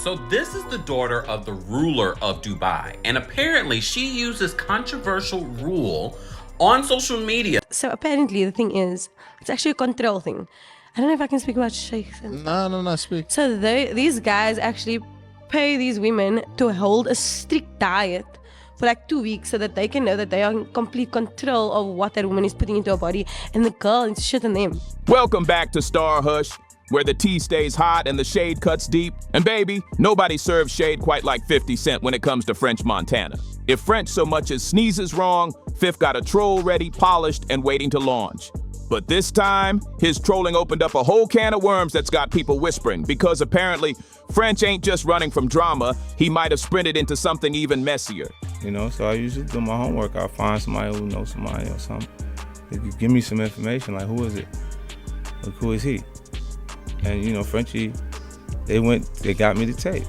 So this is the daughter of the ruler of Dubai, and apparently she uses controversial rule on social media. So apparently the thing is, it's actually a control thing. I don't know if I can speak about sheikhs. No, speak. So these guys actually pay these women to hold a strict diet for like 2 weeks so that they can know that they are in complete control of what that woman is putting into her body, and the girl needs shit on them. Welcome back to StarHush, where the tea stays hot and the shade cuts deep. And baby, nobody serves shade quite like 50 Cent when it comes to French Montana. If French so much as sneezes wrong, Fifth got a troll ready, polished, and waiting to launch. But this time, his trolling opened up a whole can of worms that's got people whispering, because apparently French ain't just running from drama, he might have sprinted into something even messier. You know, so I usually do my homework. I'll find somebody who knows somebody or something. If you give me some information, like, who is it? Like, who is he? And, you know, Frenchie, they got me the tape.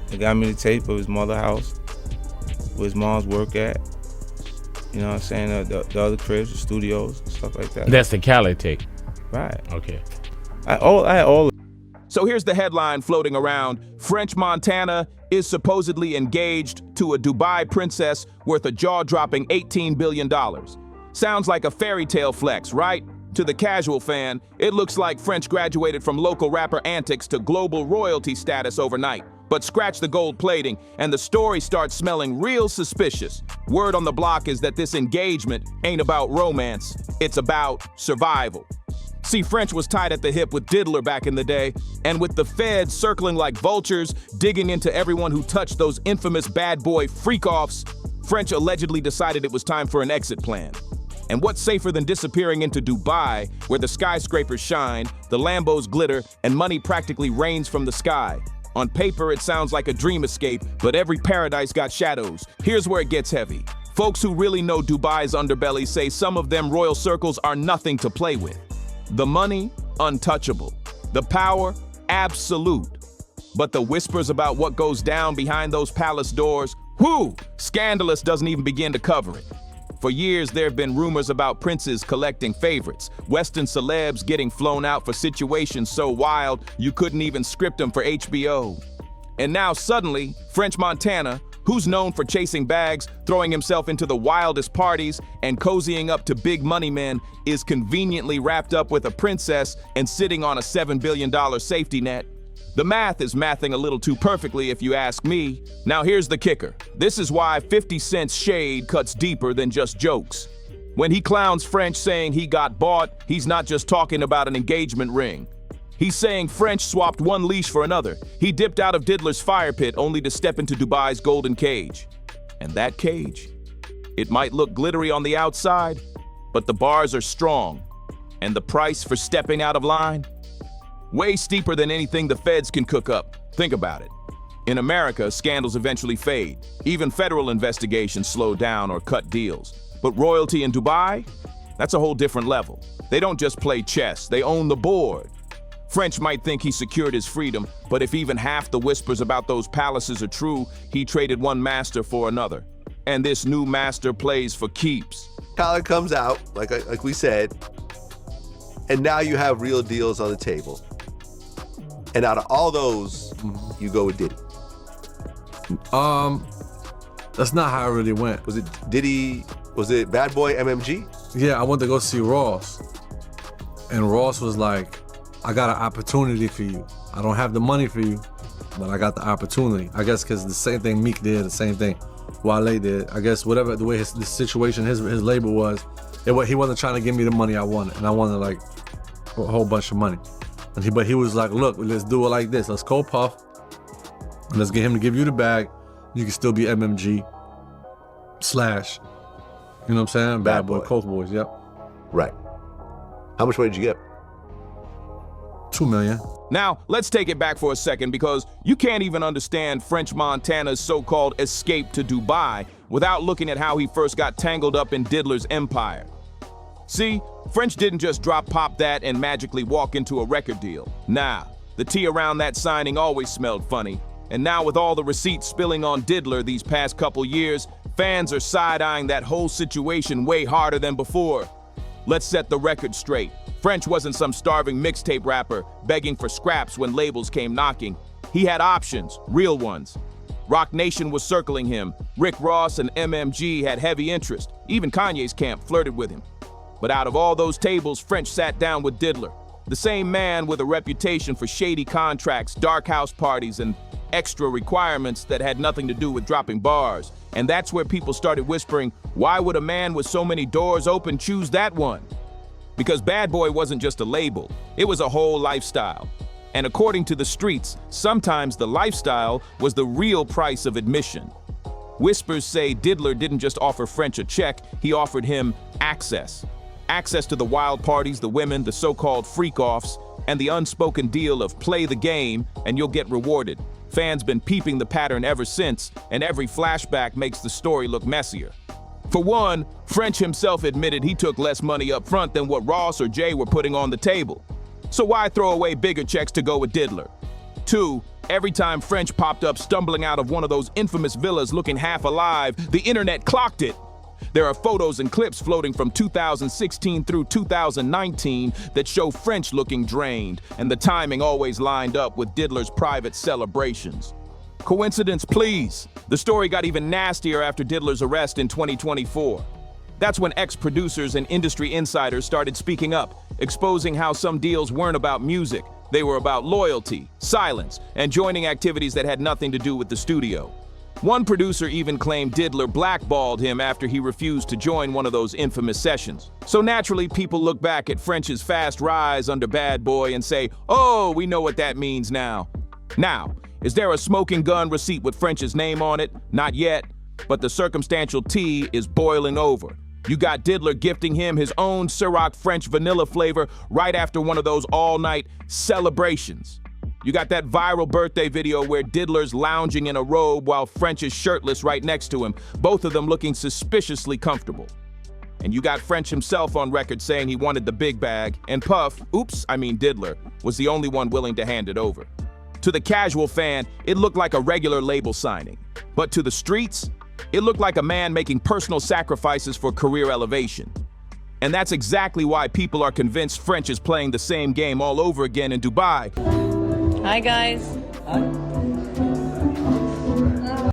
They got me the tape of his mother's house, where his mom's work at. You know what I'm saying? The other cribs, the studios, stuff like that. That's the Cali tape. Right. Okay. I had all. So here's the headline floating around. French Montana is supposedly engaged to a Dubai princess worth a jaw-dropping $18 billion. Sounds like a fairy tale flex, right? To the casual fan, it looks like French graduated from local rapper antics to global royalty status overnight. But scratch the gold plating, and the story starts smelling real suspicious. Word on the block is that this engagement ain't about romance, it's about survival. See, French was tied at the hip with Diddler back in the day, and with the feds circling like vultures, digging into everyone who touched those infamous bad boy freak-offs, French allegedly decided it was time for an exit plan. And what's safer than disappearing into Dubai, where the skyscrapers shine, the Lambos glitter, and money practically rains from the sky? On paper, it sounds like a dream escape, but every paradise got shadows. Here's where it gets heavy. Folks who really know Dubai's underbelly say some of them royal circles are nothing to play with. The money, untouchable. The power, absolute. But the whispers about what goes down behind those palace doors, whew, scandalous doesn't even begin to cover it. For years, there have been rumors about princes collecting favorites, Western celebs getting flown out for situations so wild you couldn't even script them for HBO. And now suddenly, French Montana, who's known for chasing bags, throwing himself into the wildest parties, and cozying up to big money men, is conveniently wrapped up with a princess and sitting on a $7 billion safety net. The math is mathing a little too perfectly if you ask me. Now here's the kicker. This is why 50 Cent's shade cuts deeper than just jokes. When he clowns French saying he got bought, he's not just talking about an engagement ring. He's saying French swapped one leash for another. He dipped out of Diddler's fire pit only to step into Dubai's golden cage. And that cage, it might look glittery on the outside, but the bars are strong. And the price for stepping out of line? Way steeper than anything the feds can cook up. Think about it. In America, scandals eventually fade. Even federal investigations slow down or cut deals. But royalty in Dubai? That's a whole different level. They don't just play chess, they own the board. French might think he secured his freedom, but if even half the whispers about those palaces are true, he traded one master for another. And this new master plays for keeps. Collar comes out, like we said, and now you have real deals on the table. And out of all those, you go with Diddy. That's not how it really went. Was it Diddy? Was it Bad Boy MMG? Yeah, I went to go see Ross. And Ross was like, I got an opportunity for you. I don't have the money for you, but I got the opportunity. I guess because the same thing Meek did, the same thing Wale did. I guess whatever the way the situation, his label was, he wasn't trying to give me the money I wanted. And I wanted like a whole bunch of money. But he was like, look, let's do it like this. Let's call Puff. And let's get him to give you the bag. You can still be MMG / you know what I'm saying? Bad Boy, Coast Boys, yep. Right. How much money did you get? $2 million. Now, let's take it back for a second because you can't even understand French Montana's so-called escape to Dubai without looking at how he first got tangled up in Diddler's empire. See, French didn't just drop Pop That and magically walk into a record deal. Nah, the tea around that signing always smelled funny. And now with all the receipts spilling on Diddler these past couple years, fans are side-eyeing that whole situation way harder than before. Let's set the record straight. French wasn't some starving mixtape rapper begging for scraps when labels came knocking. He had options, real ones. Rock Nation was circling him. Rick Ross and MMG had heavy interest. Even Kanye's camp flirted with him. But out of all those tables, French sat down with Diddler, the same man with a reputation for shady contracts, dark house parties, and extra requirements that had nothing to do with dropping bars. And that's where people started whispering, why would a man with so many doors open choose that one? Because Bad Boy wasn't just a label, it was a whole lifestyle. And according to the streets, sometimes the lifestyle was the real price of admission. Whispers say Diddler didn't just offer French a check, he offered him access. Access to the wild parties, the women, the so-called freak-offs, and the unspoken deal of play the game and you'll get rewarded. Fans been peeping the pattern ever since, and every flashback makes the story look messier. For one, French himself admitted he took less money up front than what Ross or Jay were putting on the table. So why throw away bigger checks to go with Diddler? 2, every time French popped up stumbling out of one of those infamous villas looking half alive, the internet clocked it. There are photos and clips floating from 2016 through 2019 that show French looking drained, and the timing always lined up with Diddler's private celebrations. Coincidence, please? The story got even nastier after Diddler's arrest in 2024. That's when ex-producers and industry insiders started speaking up, exposing how some deals weren't about music. They were about loyalty, silence, and joining activities that had nothing to do with the studio. One producer even claimed Diddler blackballed him after he refused to join one of those infamous sessions. So naturally, people look back at French's fast rise under Bad Boy and say, oh, we know what that means now. Now, is there a smoking gun receipt with French's name on it? Not yet, but the circumstantial tea is boiling over. You got Diddler gifting him his own Ciroc French vanilla flavor right after one of those all-night celebrations. You got that viral birthday video where Diddler's lounging in a robe while French is shirtless right next to him, both of them looking suspiciously comfortable. And you got French himself on record saying he wanted the big bag, and Puff, Diddler, was the only one willing to hand it over. To the casual fan, it looked like a regular label signing. But to the streets, it looked like a man making personal sacrifices for career elevation. And that's exactly why people are convinced French is playing the same game all over again in Dubai. Hi, guys.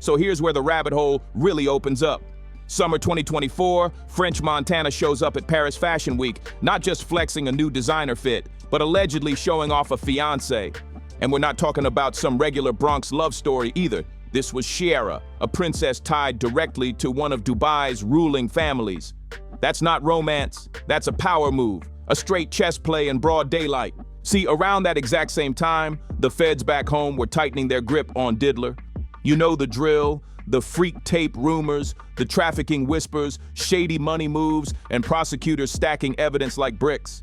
So here's where the rabbit hole really opens up. Summer 2024, French Montana shows up at Paris Fashion Week, not just flexing a new designer fit, but allegedly showing off a fiancé. And we're not talking about some regular Bronx love story either. This was Shiera, a princess tied directly to one of Dubai's ruling families. That's not romance, that's a power move, a straight chess play in broad daylight. See, around that exact same time, the feds back home were tightening their grip on Diddler. You know the drill, the freak tape rumors, the trafficking whispers, shady money moves, and prosecutors stacking evidence like bricks.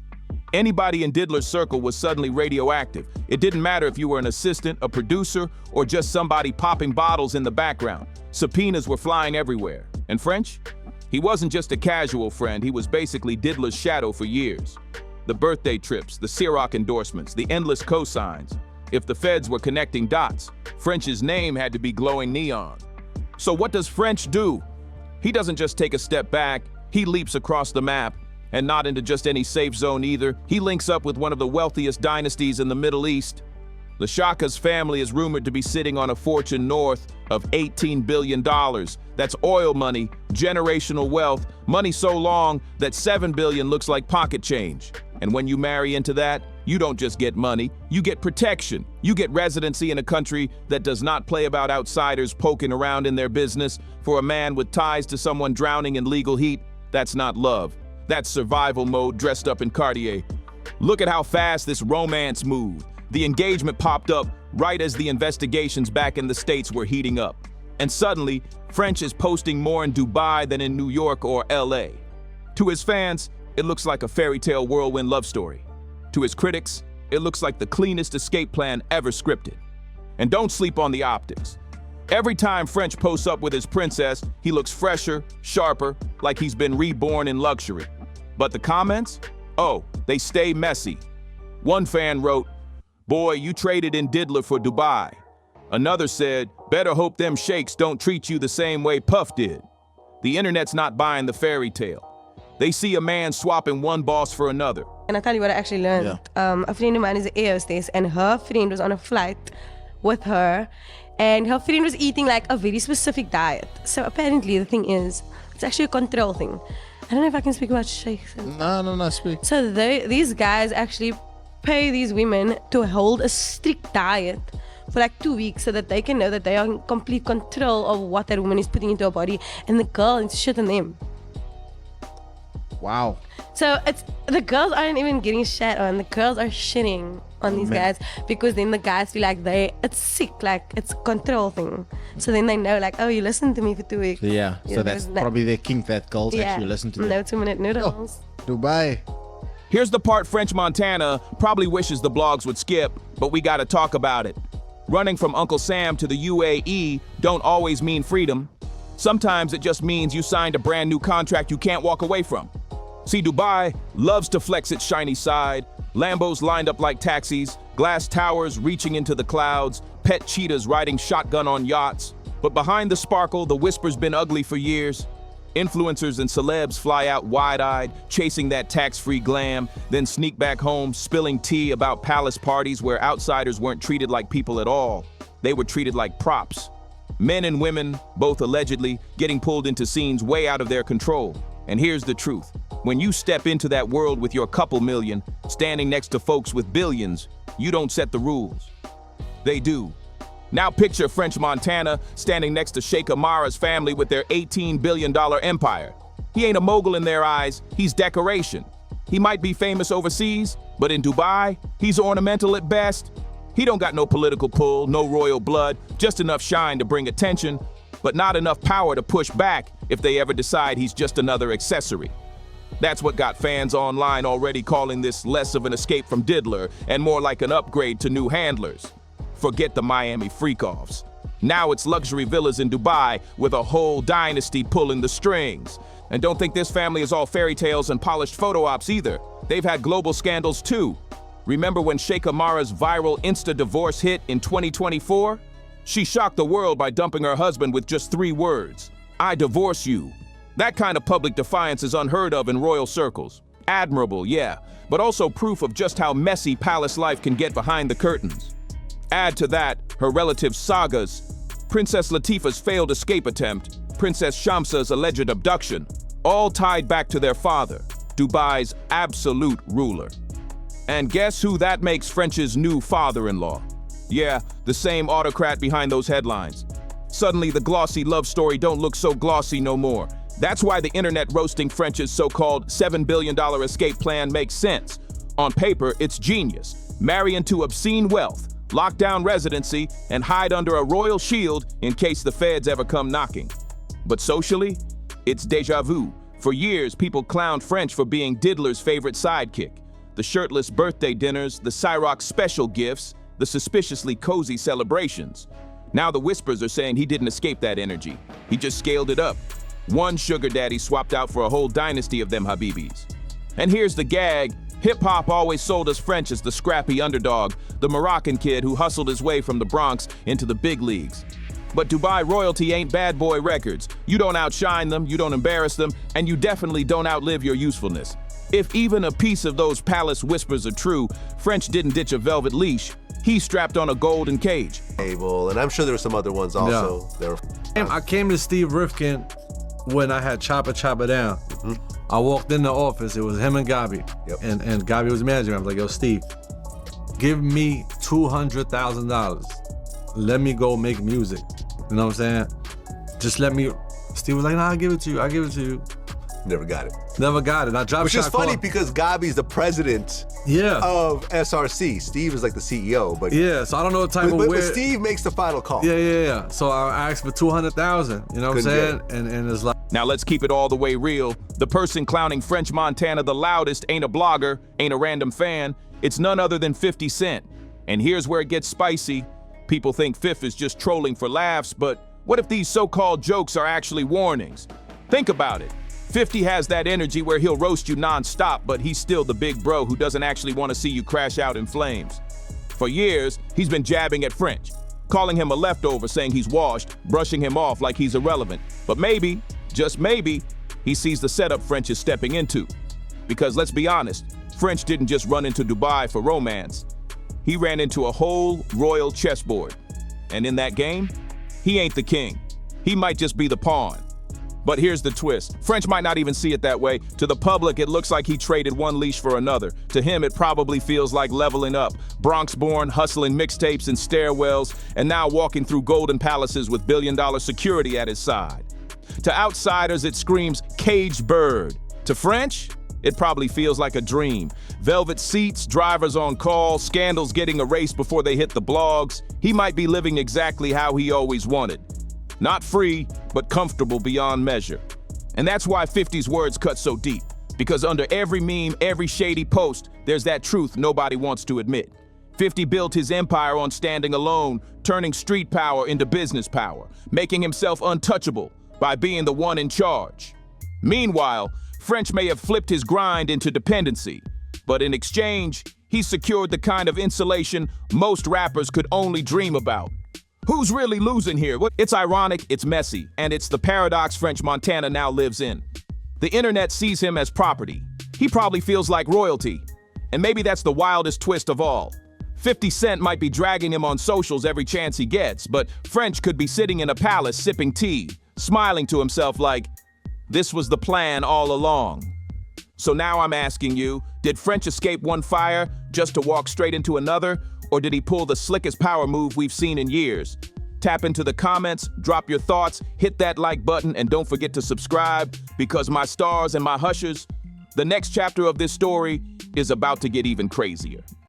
Anybody in Diddler's circle was suddenly radioactive. It didn't matter if you were an assistant, a producer, or just somebody popping bottles in the background. Subpoenas were flying everywhere. And French? He wasn't just a casual friend, he was basically Diddler's shadow for years. The birthday trips, the Ciroc endorsements, the endless cosigns. If the feds were connecting dots, French's name had to be glowing neon. So what does French do? He doesn't just take a step back, he leaps across the map. And not into just any safe zone either. He links up with one of the wealthiest dynasties in the Middle East. The Shaka's family is rumored to be sitting on a fortune north of $18 billion. That's oil money, generational wealth, money so long that $7 billion looks like pocket change. And when you marry into that, you don't just get money, you get protection. You get residency in a country that does not play about outsiders poking around in their business. For a man with ties to someone drowning in legal heat, that's not love. That's survival mode dressed up in Cartier. Look at how fast this romance moved. The engagement popped up right as the investigations back in the States were heating up. And suddenly, French is posting more in Dubai than in New York or LA. To his fans, it looks like a fairy tale whirlwind love story. To his critics, it looks like the cleanest escape plan ever scripted. And don't sleep on the optics. Every time French posts up with his princess, he looks fresher, sharper, like he's been reborn in luxury. But the comments? Oh, they stay messy. One fan wrote, "Boy, you traded in Diddler for Dubai." Another said, "Better hope them sheiks don't treat you the same way Puff did." The internet's not buying the fairy tale. They see a man swapping one boss for another. And I tell you what I actually learned. A friend of mine is an air hostess, and her friend was on a flight with her, and her friend was eating like a very specific diet. So apparently the thing is, it's actually a control thing. I don't know if I can speak about sheikhs. No, speak. So these guys actually pay these women to hold a strict diet for like 2 weeks so that they can know that they are in complete control of what that woman is putting into her body, and the girl needs to shit on them. Wow. So it's the girls aren't even getting shat on, the girls are shitting on these guys, because then the guys feel like it's sick, like it's a control thing. So then they know like, oh, you listened to me for 2 weeks. Yeah. You So know, that's there's probably their kink, that girls actually listen to them. No 2-minute noodles. Dubai. Here's the part French Montana probably wishes the blogs would skip, but we gotta talk about it. Running from Uncle Sam to the UAE don't always mean freedom. Sometimes it just means you signed a brand new contract you can't walk away from. See, Dubai loves to flex its shiny side. Lambos lined up like taxis, glass towers reaching into the clouds, pet cheetahs riding shotgun on yachts. But behind the sparkle, the whisper's been ugly for years. Influencers and celebs fly out wide-eyed, chasing that tax-free glam, then sneak back home, spilling tea about palace parties where outsiders weren't treated like people at all. They were treated like props. Men and women, both allegedly, getting pulled into scenes way out of their control. And here's the truth. When you step into that world with your couple million, standing next to folks with billions, you don't set the rules. They do. Now picture French Montana standing next to Sheikh Amara's family with their $18 billion empire. He ain't a mogul in their eyes, he's decoration. He might be famous overseas, but in Dubai, he's ornamental at best. He don't got no political pull, no royal blood, just enough shine to bring attention, but not enough power to push back if they ever decide he's just another accessory. That's what got fans online already calling this less of an escape from Diddler and more like an upgrade to new handlers. Forget the Miami freak-offs. Now it's luxury villas in Dubai with a whole dynasty pulling the strings. And don't think this family is all fairy tales and polished photo ops either. They've had global scandals too. Remember when Sheikh Amara's viral Insta divorce hit in 2024? She shocked the world by dumping her husband with just 3 words: I divorce you. That kind of public defiance is unheard of in royal circles. Admirable, yeah, but also proof of just how messy palace life can get behind the curtains. Add to that her relatives' sagas, Princess Latifah's failed escape attempt, Princess Shamsa's alleged abduction, all tied back to their father, Dubai's absolute ruler. And guess who that makes French's new father-in-law? Yeah, the same autocrat behind those headlines. Suddenly the glossy love story don't look so glossy no more. That's why the internet roasting French's so-called $7 billion escape plan makes sense. On paper, it's genius. Marry into obscene wealth, lock down residency, and hide under a royal shield in case the feds ever come knocking. But socially, it's déjà vu. For years, people clowned French for being Diddler's favorite sidekick. The shirtless birthday dinners, the Cyrox special gifts, the suspiciously cozy celebrations. Now the whispers are saying he didn't escape that energy. He just scaled it up. One sugar daddy swapped out for a whole dynasty of them Habibis. And here's the gag. Hip-hop always sold us French as the scrappy underdog, the Moroccan kid who hustled his way from the Bronx into the big leagues. But Dubai royalty ain't bad boy records. You don't outshine them, you don't embarrass them, and you definitely don't outlive your usefulness. If even a piece of those palace whispers are true, French didn't ditch a velvet leash. He strapped on a golden cage. And I'm sure there were some other ones also. Yeah. I came to Steve Rifkin when I had Chopper Down. Mm-hmm. I walked in the office, it was him and Gabi. Yep. And Gabi was managing. I was like, yo, Steve, give me $200,000. Let me go make music. You know what I'm saying? Just let me. Steve was like, nah, I'll give it to you. Never got it. Never got it. I dropped Which is funny because Gabi's the president of SRC. Steve is like the CEO, but so I don't know what type of but weird. Steve makes the final call. Yeah. So I asked for $200,000. You know what I'm saying? And it's like. Now let's keep it all the way real. The person clowning French Montana the loudest ain't a blogger, ain't a random fan. It's none other than 50 Cent. And here's where it gets spicy. People think Fifth is just trolling for laughs, but what if these so-called jokes are actually warnings? Think about it. 50 has that energy where he'll roast you nonstop, but he's still the big bro who doesn't actually want to see you crash out in flames. For years, he's been jabbing at French, calling him a leftover, saying he's washed, brushing him off like he's irrelevant. But maybe, just maybe, he sees the setup French is stepping into. Because let's be honest, French didn't just run into Dubai for romance. He ran into a whole royal chessboard. And in that game, he ain't the king. He might just be the pawn. But here's the twist. French might not even see it that way. To the public, it looks like he traded one leash for another. To him, it probably feels like leveling up. Bronx-born, hustling mixtapes and stairwells, and now walking through golden palaces with billion-dollar security at his side. To outsiders, it screams caged bird. To French, it probably feels like a dream. Velvet seats, drivers on call, scandals getting erased before they hit the blogs. He might be living exactly how he always wanted. Not free, but comfortable beyond measure. And that's why 50's words cut so deep. Because under every meme, every shady post, there's that truth nobody wants to admit. 50 built his empire on standing alone, turning street power into business power, making himself untouchable by being the one in charge. Meanwhile, French may have flipped his grind into dependency, but in exchange, he secured the kind of insulation most rappers could only dream about. Who's really losing here? It's ironic, it's messy, and it's the paradox French Montana now lives in. The internet sees him as property. He probably feels like royalty. And maybe that's the wildest twist of all. 50 Cent might be dragging him on socials every chance he gets, but French could be sitting in a palace sipping tea, smiling to himself like, this was the plan all along. So now I'm asking you, did French escape one fire just to walk straight into another? Or did he pull the slickest power move we've seen in years? Tap into the comments, drop your thoughts, hit that like button, and don't forget to subscribe, because my stars and my hushers, the next chapter of this story is about to get even crazier.